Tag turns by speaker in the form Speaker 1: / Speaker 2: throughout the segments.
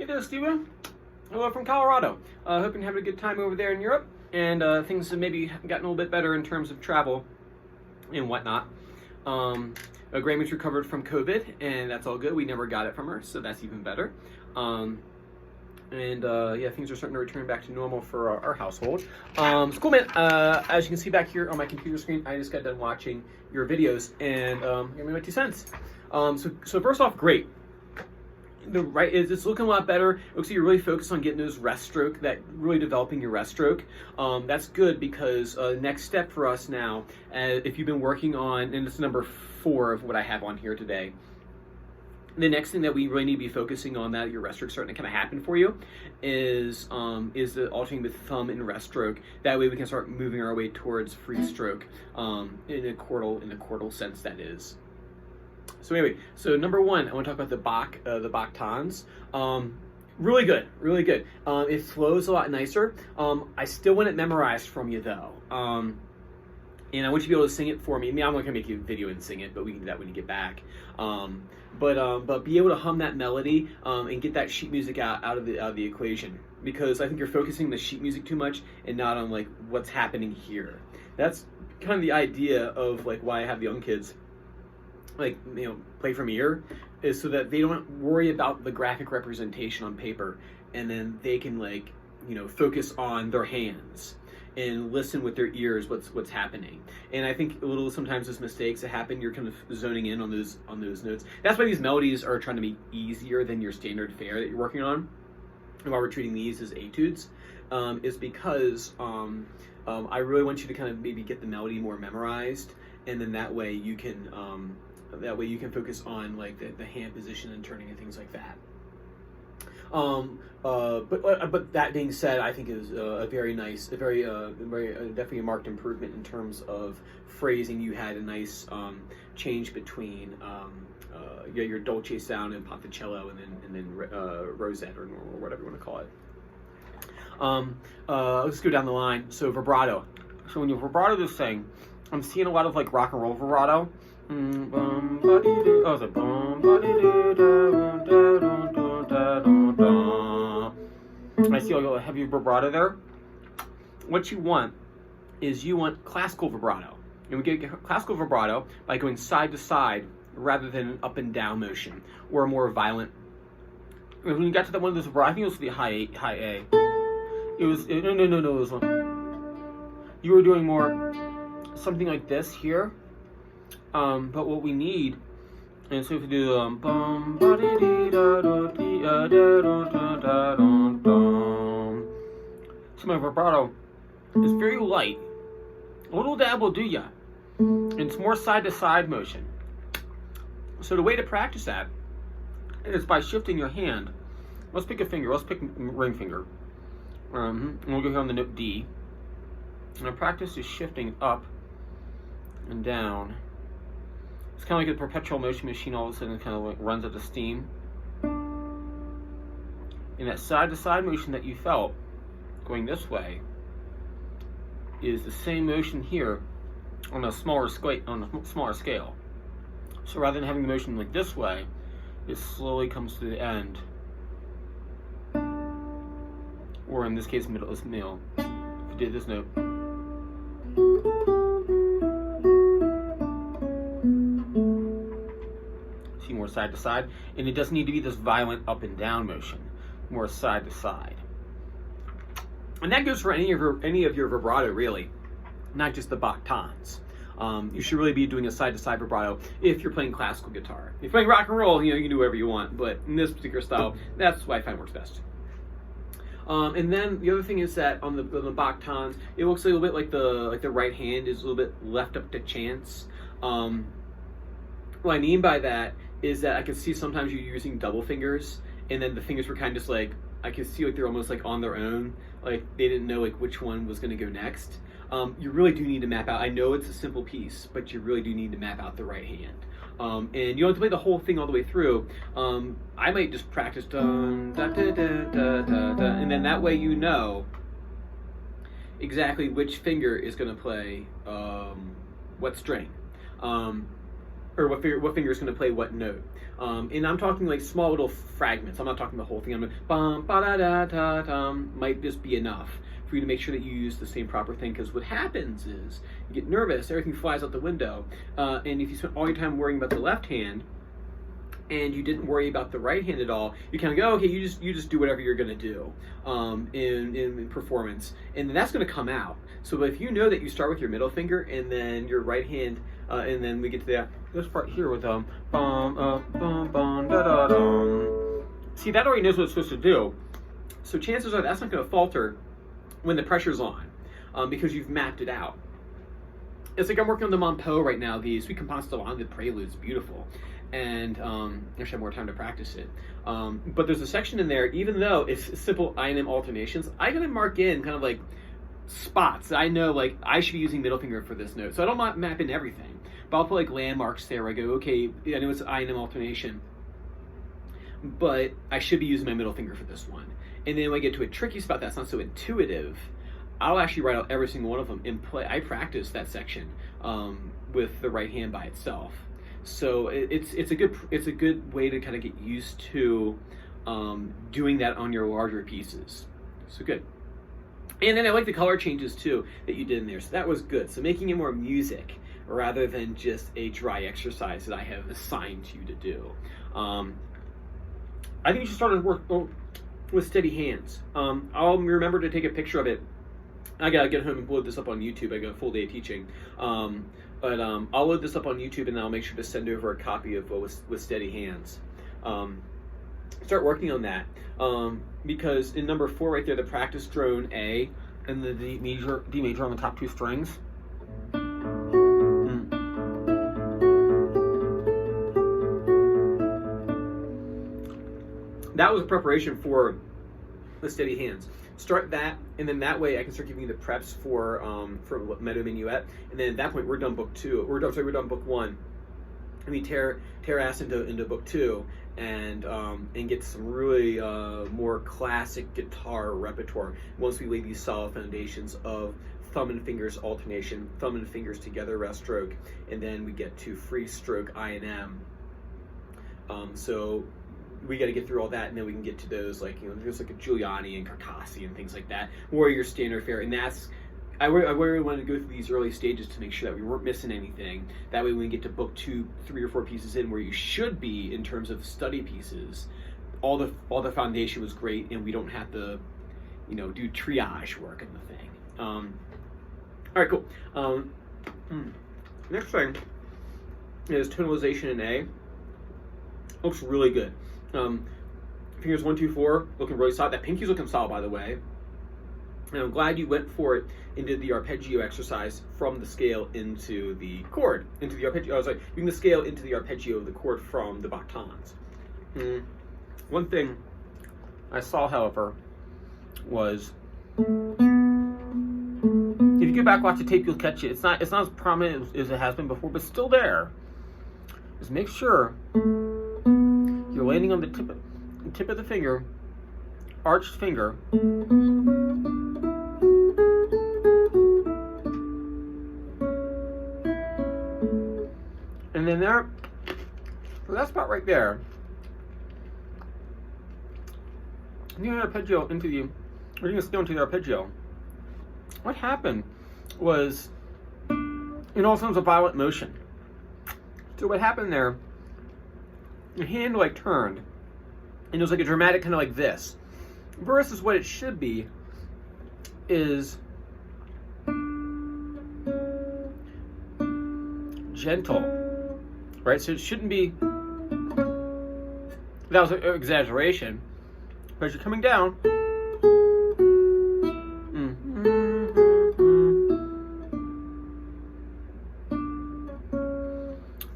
Speaker 1: Hey there, Steven. Hello from Colorado. Hope you're having a good time over there in Europe, and things have maybe gotten a little bit better in terms of travel and whatnot. Grammy's recovered from COVID, and that's all good. We never got it from her, so that's even better. Yeah, things are starting to return back to normal for our household. It's cool, man. As you can see back here on my computer screen, I just got done watching your videos, and give me my 2 cents. So first off, great. It's looking a lot better. It looks like you're really focused on getting those rest stroke, really developing your rest stroke. That's good because next step for us now, if you've been working on, and it's number 4 of what I have on here today, the next thing that we really need to be focusing on, that your rest stroke starting to kind of happen for you, is the alternating with thumb and rest stroke. That way we can start moving our way towards free stroke in a chordal sense, that is. So anyway, so number 1, I want to talk about the Bach tons. Really good, really good. It flows a lot nicer. I still want it memorized from you though. And I want you to be able to sing it for me. I mean, I'm not gonna make you a video and sing it, but we can do that when you get back. But be able to hum that melody and get that sheet music out of the equation, because I think you're focusing the sheet music too much and not on like what's happening here. That's kind of the idea of like why I have young kids play from ear, is so that they don't worry about the graphic representation on paper, and then they can focus on their hands and listen with their ears what's happening. And I think sometimes those mistakes that happen, you're kind of zoning in on those notes. That's why these melodies are trying to be easier than your standard fare that you're working on, and why we're treating these as etudes, is because I really want you to kind of maybe get the melody more memorized, and then that way you can focus on like the hand position and turning and things like that. But that being said, I think is a very nice, definitely a marked improvement in terms of phrasing. You had a nice change between your dolce sound and ponticello, and then rosette or normal, or whatever you want to call it. Let's go down the line. So vibrato. So when you vibrato this thing, I'm seeing a lot of like rock and roll vibrato. I see a heavy vibrato there. What you want is classical vibrato. And we get classical vibrato by going side to side rather than an up and down motion, or a more violent. When you got to that one of those vibrato, I think it was the high A. It was no, it was one. You were doing more something like this here. But what we need, and so if we do so my vibrato is very light. A little dab will do ya. And it's more side to side motion. So the way to practice that is by shifting your hand. Let's pick a finger. Let's pick ring finger. And we'll go here on the note D. And our practice is shifting up and down. It's kind of like a perpetual motion machine. All of a sudden, it kind of runs out of steam. And that side-to-side motion that you felt going this way is the same motion here on a smaller scale. So rather than having the motion like this way, it slowly comes to the end, or in this case, middle. If you did this note. More side to side, and it doesn't need to be this violent up and down motion, more side to side. And that goes for any of your vibrato, really, not just the Bach tons. You should really be doing a side to side vibrato if you're playing classical guitar. If you're playing rock and roll, you can do whatever you want, but in this particular style, that's what I find works best. And then the other thing is that on the Bach tons, it looks a little bit like the right hand is a little bit left up to chance. What I mean by that is that I can see sometimes you're using double fingers, and then the fingers were kind of just like, I can see like they're almost like on their own, like they didn't know like which one was going to go next. You really do need to map out. I know it's a simple piece, but you really do need to map out the right hand. And you don't have to play the whole thing all the way through. I might just practice dun, da, da, da, da, da, da, and then that way you know exactly which finger is going to play what string. Or what finger is going to play what note. And I'm talking like small little fragments. I'm not talking the whole thing. I'm like, bum, ba da da da dum, might just be enough for you to make sure that you use the same proper thing. Because what happens is you get nervous, everything flies out the window, and if you spend all your time worrying about the left hand, and you didn't worry about the right hand at all, you kind of go, okay, you just do whatever you're going to do in performance, and then that's going to come out. So if you know that you start with your middle finger and then your right hand, and then we get to this part here with bum bum bum da da dum. See, that already knows what it's supposed to do. So chances are that's not going to falter when the pressure's on, because you've mapped it out. It's like I'm working on the Monpeau right now, the Suite Composition, the Prelude's beautiful. And I should have more time to practice it. But there's a section in there, even though it's simple I&M alternations, I gotta mark in kind of like spots that I know like I should be using middle finger for this note. So I don't map in everything, but I'll put like landmarks there where I go, okay, I know it's I&M alternation, but I should be using my middle finger for this one. And then when I get to a tricky spot that's not so intuitive, I'll actually write out every single one of them and play. I practice that section with the right hand by itself. So it's a good way to kind of get used to doing that on your larger pieces. So good. And then I like the color changes too that you did in there. So that was good. So making it more music rather than just a dry exercise that I have assigned you to do. I think you should start work with steady hands. I'll remember to take a picture of it. I gotta get home and load this up on YouTube. I got a full day of teaching. But I'll load this up on YouTube, and I'll make sure to send over a copy of with steady hands. Start working on that, because in number 4 right there, the practice drone A and the D major on the top 2 strings. That was a preparation for the steady hands. Start that, and then that way I can start giving you the preps for Meadow Minuet, and then at that point we're done book 2. We're done book 1. And we tear ass into book 2, and get some really more classic guitar repertoire once we lay these solid foundations of thumb and fingers alternation, thumb and fingers together rest stroke, and then we get to free stroke I&M. So we got to get through all that, and then we can get to those, like, you know, there's like a Giuliani and Carcassi and things like that, or your standard fare. And that's, I really wanted to go through these early stages to make sure that we weren't missing anything. That way when we get to book 2, 3 or 4 pieces in where you should be in terms of study pieces, all the foundation was great, and we don't have to, you know, do triage work in the thing. All right, cool. Next thing is tonalization in A. Looks really good. Fingers 1, 2, 4 looking really solid. That pinky's looking solid, by the way. And I'm glad you went for it and did the arpeggio exercise from the scale into the chord, into the arpeggio. Using the scale into the arpeggio of the chord from the Bach tons. One thing I saw, however, was if you go back watch the tape, you'll catch it. It's not as prominent as it has been before, but still there. Just make sure you're landing on the tip of the finger, arched finger, and then there, so that spot right there, you arpeggio into the, we're going to scale into the arpeggio. What happened was, in all terms of violent motion. So what happened there, your hand like turned, and it was like a dramatic kind of like this, versus what it should be is gentle, right? So it shouldn't be, that was an exaggeration, but as you're coming down,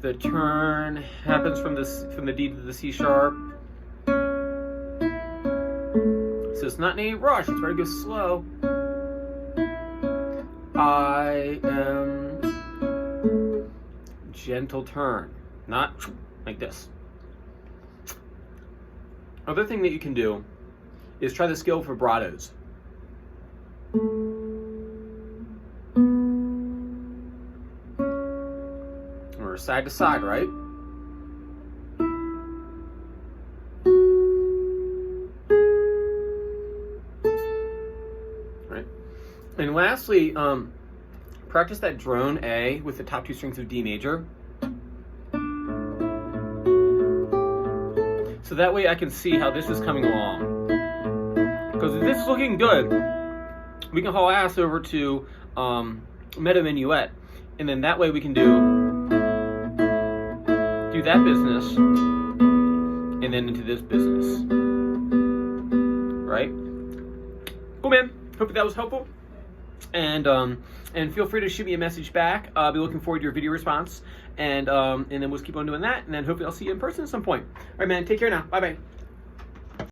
Speaker 1: the turn happens from the D to the C sharp. So it's not any rush, it's very good slow. I am gentle turn, not like this. Other thing that you can do is try the scale vibratos. Or side to side, right? And lastly, practice that drone A with the top 2 strings of D major. So that way I can see how this is coming along. Because if this is looking good, we can haul ass over to Meta Minuet. And then that way we can do that business and then into this business. Right? Cool, man. Hope that was helpful. And feel free to shoot me a message back. I'll be looking forward to your video response. And then we'll just keep on doing that. And then hopefully I'll see you in person at some point. All right, man. Take care now. Bye-bye.